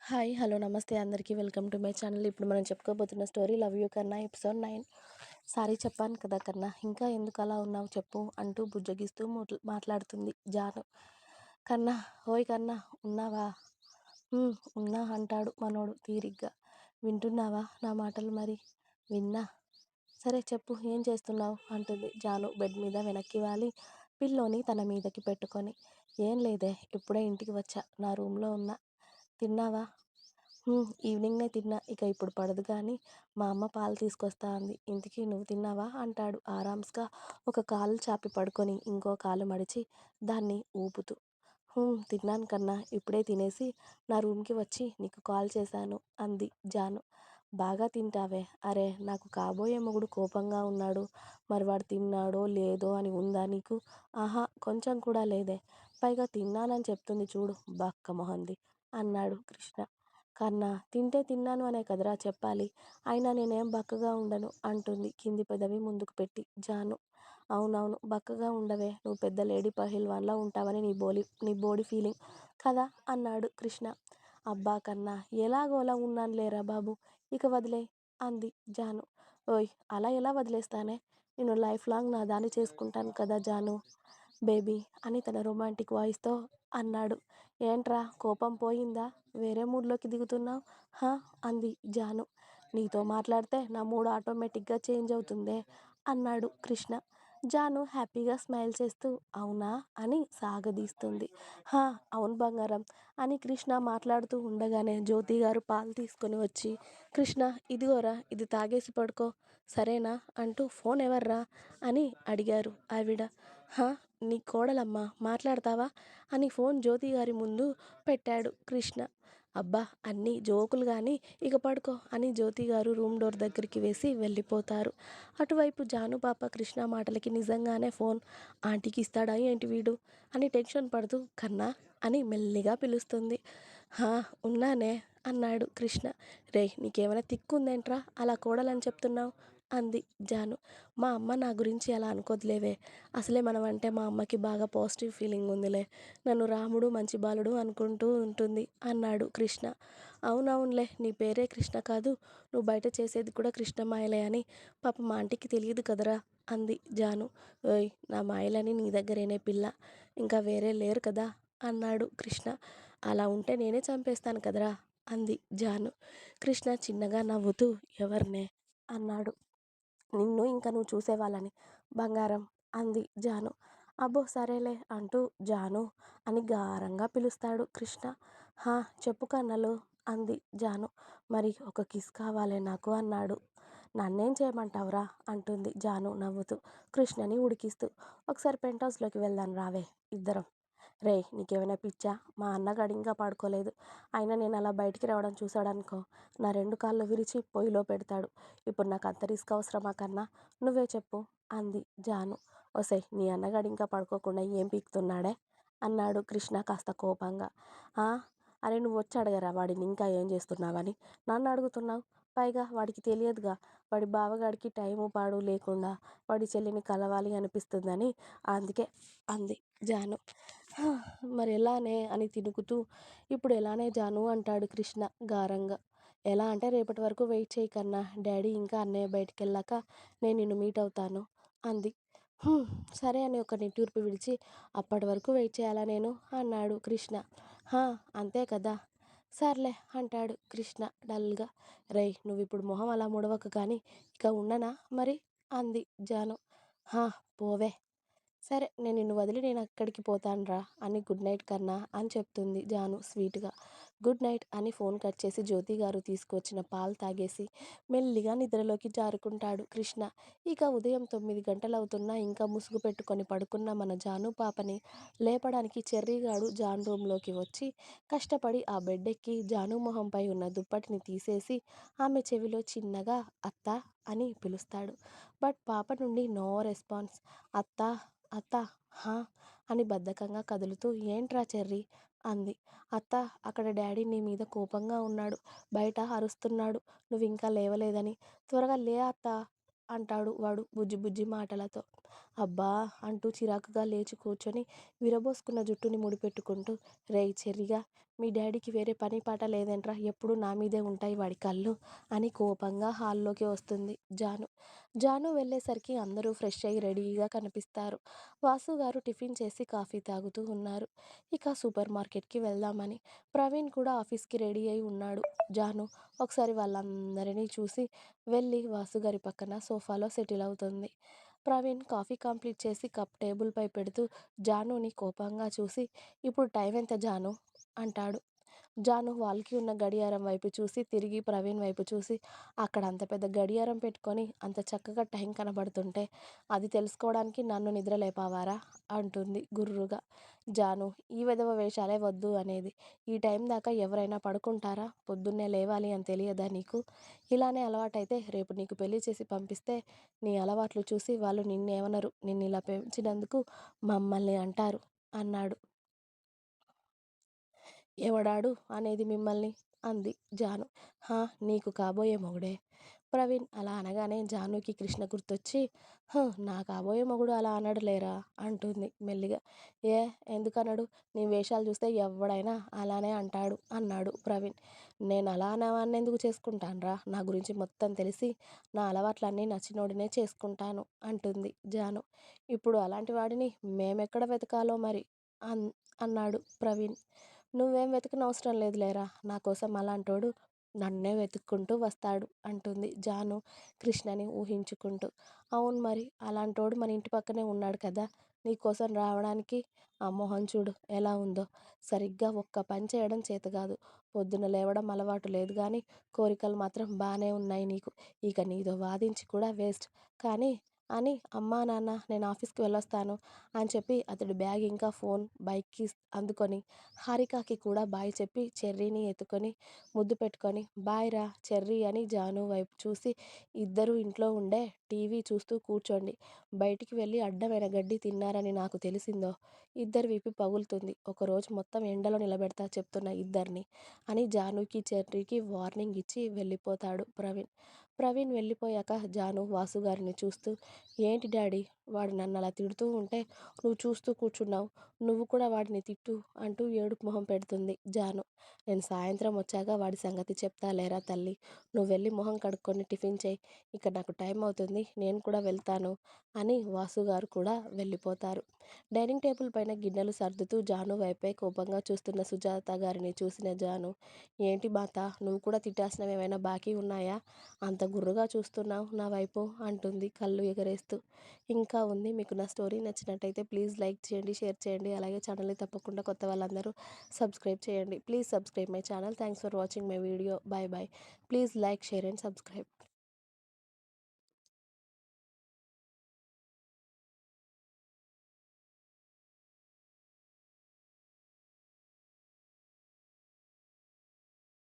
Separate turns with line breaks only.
Hi. Hello. నమస్తే అందరికీ. Welcome to my channel. ఇప్పుడు మనం చెప్పుకోబోతున్న స్టోరీ 'లవ్ యూ కన్నా' ఎపిసోడ్ 9. సారీ చెప్పాను కదా కన్నా, ఇంకా ఎందుకు అలా ఉన్నావు చెప్పు అంటూ బుజ్జగిస్తూ మాట్లాడుతుంది జాను. కన్నా, ఓయ్ కన్నా, ఉన్నావా? ఉన్నా అంటాడు మనోడు తీరిగ్గా. వింటున్నావా నా మాటలు? మరి విన్నా. సరే చెప్పు, ఏం చేస్తున్నావు అంటుంది జాను బెడ్ మీద వెనక్కి వాలి పిల్లోని తన మీదకి పెట్టుకొని. ఏం లేదే, ఇప్పుడే ఇంటికి వచ్చా, నా రూమ్లో ఉన్నా. తిన్నావా? ఈవినింగ్‌నే తిన్నా. ఇక ఇప్పుడు పడదు గానీ, మా అమ్మ పాలు తీసుకొస్తా అంది. ఇంతకీ నువ్వు తిన్నావా అంటాడు ఆరాంస్‌గా ఒక కాలు చాపి పడుకొని, ఇంకో కాలు మడిచి దాన్ని ఊపుతూ. తిన్నాను కన్నా. ఇప్పుడే తినేసి నా రూమ్‌కి వచ్చి నీకు కాల్ చేశాను అంది జాను. బాగా తింటావే. అరె, నాకు కాబోయే మొగుడు కోపంగా ఉన్నాడు. మరి వాడు తిన్నాడో లేదో అని ఉందా నీకు? ఆహా, కొంచెం కూడా లేదే. పైగా తిన్నానని చెప్తుంది చూడు బక్క మొహంది అన్నాడు కృష్ణ. కన్నా, తింటే తిన్నాను అనే కదరా చెప్పాలి. అయినా నేనేం బక్కగా ఉండను అంటుంది కింది పెదవి ముందుకు పెట్టి జాను. అవునవును, బక్కగా ఉండవే. నువ్వు పెద్ద లేడీ పహిల్వాన్లా ఉంటావని నీ బోడీ ఫీలింగ్ కదా అన్నాడు కృష్ణ. అబ్బా కన్నా, ఎలాగోలా ఉన్నాను లేరా బాబు, ఇక వదిలే అంది జాను. ఓయ్, అలా ఎలా వదిలేస్తానే? నేను లైఫ్ లాంగ్ నా దాన్ని చేసుకుంటాను కదా జాను బేబీ అని తన రొమాంటిక్ వాయిస్తో అన్నాడు. ఏంట్రా, కోపం పోయిందా? వేరే మూడ్లోకి దిగుతున్నావు? హా అంది జాను. నీతో మాట్లాడితే నా మూడ్ ఆటోమేటిక్గా చేంజ్ అవుతుందే అన్నాడు కృష్ణ. జాను హ్యాపీగా స్మైల్ చేస్తూ అవునా అని సాగదీస్తుంది. హా, అవును బంగారం అని కృష్ణ మాట్లాడుతూ ఉండగానే జ్యోతి గారు పాలు తీసుకొని వచ్చి, కృష్ణ ఇదిగోరా, ఇది తాగేసి పడుకో సరేనా అంటూ ఫోన్ ఎవర్రా అని అడిగారు ఆవిడ. హా, నీ కోడలమ్మా, మాట్లాడతావా అని ఫోన్ జ్యోతి గారి ముందు పెట్టాడు కృష్ణ. అబ్బా, అన్నీ జోకులు కానీ ఇక పడుకో అని జ్యోతి గారు రూమ్ డోర్ దగ్గరికి వేసి వెళ్ళిపోతారు. అటువైపు జాను పాప కృష్ణ మాటలకి నిజంగానే ఫోన్ ఆంటీకి ఇస్తాడా ఏంటి వీడు అని టెన్షన్ పడుతూ కన్నా అని మెల్లిగా పిలుస్తుంది. హా, ఉన్నానే అన్నాడు కృష్ణ. రే, నీకేమైనా తిక్కుందేంట్రా అలా కోడలని చెప్తున్నావు అంది జాను. మా అమ్మ నా గురించి అలా అనుకోదులేవే. అసలే మనం అంటే మా అమ్మకి బాగా పాజిటివ్ ఫీలింగ్ ఉందిలే. నన్ను రాముడు మంచి బాలుడు అనుకుంటూ ఉంటుంది అన్నాడు కృష్ణ. అవునవునులే, నీ పేరే కృష్ణ కాదు, నువ్వు బయట చేసేది కూడా కృష్ణ మాయలే అని పాప మా ఆంటీకి తెలియదు కదరా అంది జాను. ఓయ్, నా మాయలని నీ దగ్గరేనే పిల్ల, ఇంకా వేరే లేరు కదా అన్నాడు కృష్ణ. అలా ఉంటే నేనే చంపేస్తాను కదరా అంది జాను. కృష్ణ చిన్నగా నవ్వుతూ ఎవరినే అన్నాడు. నిన్ను ఇంకా నువ్వు చూసేవాళ్ళని బంగారం అంది జాను. అబ్బో సరేలే అంటూ జాను అని గారంగా పిలుస్తాడు కృష్ణ. హా, చెప్పు కన్నలు అంది జాను. మరి ఒక కిస్ కావాలే నాకు అన్నాడు. నన్నేం చేయమంటావురా అంటుంది జాను నవ్వుతూ కృష్ణని ఉడికిస్తూ. ఒకసారి పెంట్ హౌస్లోకి వెళ్దాం రావే ఇద్దరం. రేయ్, నీకేమైనా పిచ్చా? మా అన్నగాడు ఇంకా పడుకోలేదు. అయినా నేను అలా బయటికి రావడం చూశాడనుకో, నా 2 కాళ్ళు విరిచి పొయ్యిలో పెడతాడు. ఇప్పుడు నాకు అంత రిస్క్ అవసరమా కన్నా? నువ్వే చెప్పు అంది జాను. ఒసేయ్, నీ అన్నగాడు ఇంకా పడుకోకుండా ఏం పీకుతున్నాడే అన్నాడు కృష్ణ కాస్త కోపంగా. ఆ, అరే నువ్వు వచ్చి అడగరా వాడిని ఇంకా ఏం చేస్తున్నావని, నన్ను అడుగుతున్నావు? పైగా వాడికి తెలియదుగా, వాడి బావగాడికి టైము పాడు లేకుండా వాడి చెల్లిని కలవాలి అనిపిస్తుందని, అందుకే అంది జాను. "హా, మరి ఎలానే అని తినుకుతూ. ఇప్పుడు ఎలానే జాను అంటాడు కృష్ణ గారంగా. ఎలా అంటే రేపటి వరకు వెయిట్ చేయి కన్నా, డాడీ ఇంకా అన్నయ్య బయటికెళ్ళాక నేను నిన్ను మీట్ అవుతాను అంది. "హ్మ్, సరే" అని ఒక నిట్టూర్పు విడిచి, అప్పటి వరకు వెయిట్ చేయాలా నేను అన్నాడు కృష్ణ. హా, అంతే కదా. సర్లే అంటాడు కృష్ణ డల్గా. రేయ్, నువ్విప్పుడు మొహం అలా ముడవకు కానీ ఇక ఉండనా మరి అంది జాను. హా, పోవే. సరే, నేను నిన్ను వదిలి నేను అక్కడికి పోతానురా అని గుడ్ నైట్ కన్నా అని చెప్తుంది జాను స్వీట్గా. గుడ్ నైట్ అని ఫోన్ కట్ చేసి జ్యోతి గారు తీసుకొచ్చిన పాలు తాగేసి మెల్లిగా నిద్రలోకి జారుకుంటాడు కృష్ణ. ఇక ఉదయం 9 గంటలవుతున్నా ఇంకా ముసుగు పెట్టుకొని పడుకున్న మన జాను పాపని లేపడానికి చెర్రీగాడు జాన్ రూమ్లోకి వచ్చి కష్టపడి ఆ బెడ్ ఎక్కి జాను మొహంపై ఉన్న దుప్పటిని తీసేసి ఆమె చెవిలో చిన్నగా అత్త అని పిలుస్తాడు. బట్ పాప నుండి నో రెస్పాన్స్. అత్త అత్త, హా అని బద్ధకంగా కదులుతూ ఏంట్రా చెర్రీ అంది. అత్త, అక్కడ డాడీ నీ మీద కోపంగా ఉన్నాడు, బయట అరుస్తున్నాడు నువ్వు ఇంకా లేవలేదని. త్వరగా లే అత్త అంటాడు వాడు బుజ్జి బుజ్జి మాటలతో. అబ్బా! అంటూ చిరాకుగా లేచి కూర్చొని విరబోసుకున్న జుట్టుని ముడిపెట్టుకుంటూ, రేయ్ చెర్రిగా, మీ డాడీకి వేరే పని పాట లేదేంట్రా? ఎప్పుడూ నా మీదే ఉంటాయి వాడి కళ్ళు అని కోపంగా హాల్లోకి వస్తుంది జాను. జాను వెళ్ళేసరికి అందరూ ఫ్రెష్ అయ్యి రెడీగా కనిపిస్తారు. వాసు గారు టిఫిన్ చేసి కాఫీ తాగుతూ ఉన్నారు. ఇక సూపర్ మార్కెట్‌కి వెళ్దామని ప్రవీణ్ కూడా ఆఫీస్‌కి రెడీ అయి ఉన్నాడు. జాను ఒకసారి వాళ్ళందరినీ చూసి వెళ్ళి వాసు గారి పక్కన సోఫాలో సెటిల్ అవుతుంది. ప్రవీణ్ కాఫీ కంప్లీట్ చేసి కప్ టేబుల్‌పై పెడుతూ జానుని కోపంగా చూసి, "ఇప్పుడు టైం ఎంత జాను?" అంటాడు. జాను వాల్‌కి ఉన్న గడియారం వైపు చూసి, తిరిగి ప్రవీణ్ వైపు చూసి, "అక్కడ అంత పెద్ద గడియారం పెట్టుకొని అంత చక్కగా టైం కనబడుతుంటే, అది తెలుసుకోవడానికి నన్ను నిద్ర లేపావారా?" అంటుంది గుర్రుగా. జాను, "ఈ వెధవ వేషాలే వద్దు అనేది. ఈ టైం దాకా ఎవరైనా పడుకుంటారా? పొద్దున్నే లేవాలి అని తెలియదా నీకు? ఇలానే అలవాటైతే రేపు నీకు పెళ్లి చేసి పంపిస్తే, నీ అలవాట్లు చూసి వాళ్ళు నిన్నేమనరు. నిన్నిలా పెంచినందుకు మమ్మల్ని అంటారు" అన్నాడు. "ఎవడాడు అనేది మిమ్మల్ని?" అంది జాను. "హా! నీకు కాబోయే మొగుడే." ప్రవీణ్ అలా అనగానే జానుకి కృష్ణ గుర్తొచ్చి, నా కాబోయే మొగుడు అలా అనడులేరా" అంటుంది మెల్లిగా. "ఏ ఎందుకనడు? నీ వేషాలు చూస్తే ఎవ్వడైనా అలానే అంటాడు" అన్నాడు ప్రవీణ్. "నేను అలా అనేవాణ్ణెందుకు చేసుకుంటానురా? నా గురించి మొత్తం తెలిసి, నా అలవాట్లన్నీ నచ్చినోడినే చేసుకుంటాను" అంటుంది జాను. "ఇప్పుడు అలాంటి వాడిని మేమెక్కడ వెతకాలో మరి" అన్ అన్నాడు ప్రవీణ్. "నువ్వేం వెతకనవసరం లేదులేరా! నా కోసం అలాంటోడు నన్నే వెతుక్కుంటూ వస్తాడు" అంటుంది జాను కృష్ణని ఊహించుకుంటూ. "అవును మరి, అలాంటోడు మన ఇంటి పక్కనే ఉన్నాడు కదా! నీకోసం రావడానికి. ఆ మొహం చూడు ఎలా ఉందో! సరిగ్గా ఒక్క పని చేయడం చేతగాదు. పొద్దున లేవడం అలవాటు లేదు గానీ, కోరికలు మాత్రం బానే ఉన్నాయి నీకు. ఇక నీతో వాదించి కూడా వేస్ట్. కానీ" అని "అమ్మా, నాన్న నేను ఆఫీస్‌కి వెళ్ళొస్తాను" అని చెప్పి అతడి బ్యాగ్ ఇంకా ఫోన్, బైక్ కీస్ అందుకొని హారికకి కూడా బాయ్ చెప్పి చెర్రీని ఎత్తుకొని ముద్దు పెట్టుకొని, "బాయ్ రా చెర్రీ" అని జాను వైపు చూసి, "ఇద్దరూ ఇంట్లో ఉండే టీవీ చూస్తూ కూర్చోండి. బయటికి వెళ్ళి అడ్డమైన గడ్డి తిన్నారని నాకు తెలిసిందో, ఇద్దరి వీపు పగులుతుంది. ఒకరోజు మొత్తం ఎండలో నిలబెడతా చెప్తున్న ఇద్దరిని" అని జానుకి, చెర్రీకి వార్నింగ్ ఇచ్చి వెళ్ళిపోతాడు ప్రవీణ్. ప్రవీణ్ వెళ్ళిపోయాక జాను వాసుగారిని చూస్తూ, "ఏంటి డాడీ, వాడు నన్నలా తిడుతూ ఉంటే నువ్వు చూస్తూ కూర్చున్నావు. నువ్వు కూడా వాడిని తిట్టు" అంటూ ఏడుపు మొహం పెడుతుంది జాను. "నేను సాయంత్రం వచ్చాక వాడి సంగతి చెప్తా లేరా తల్లి. నువ్వెళ్ళి మొహం కడుక్కొని టిఫిన్ చెయ్యి. ఇక నాకు టైం అవుతుంది. నేను కూడా వెళ్తాను" అని వాసుగారు కూడా వెళ్ళిపోతారు. డైనింగ్ టేబుల్ పైన గిన్నెలు సర్దుతూ జాను వైపే కోపంగా చూస్తున్న సుజాత గారిని చూసిన జాను, "ఏంటి మాత, నువ్వు కూడా తిట్టాల్సినవేమైనా బాకీ ఉన్నాయా? అంత గుర్రుగా చూస్తున్నావు నా వైపు" అంటుంది కళ్ళు ఎగరేస్తూ. ఇంకా ఉంది. మీకు నా స్టోరీ నచ్చినట్టయితే ప్లీజ్ లైక్ చేయండి, షేర్ చేయండి. అలాగే ఛానల్‌ని తప్పకుండా కొత్త వాళ్ళందరూ సబ్స్క్రైబ్ చేయండి. Please subscribe my channel. Thanks for watching my video. By by. Please like, share and subscribe.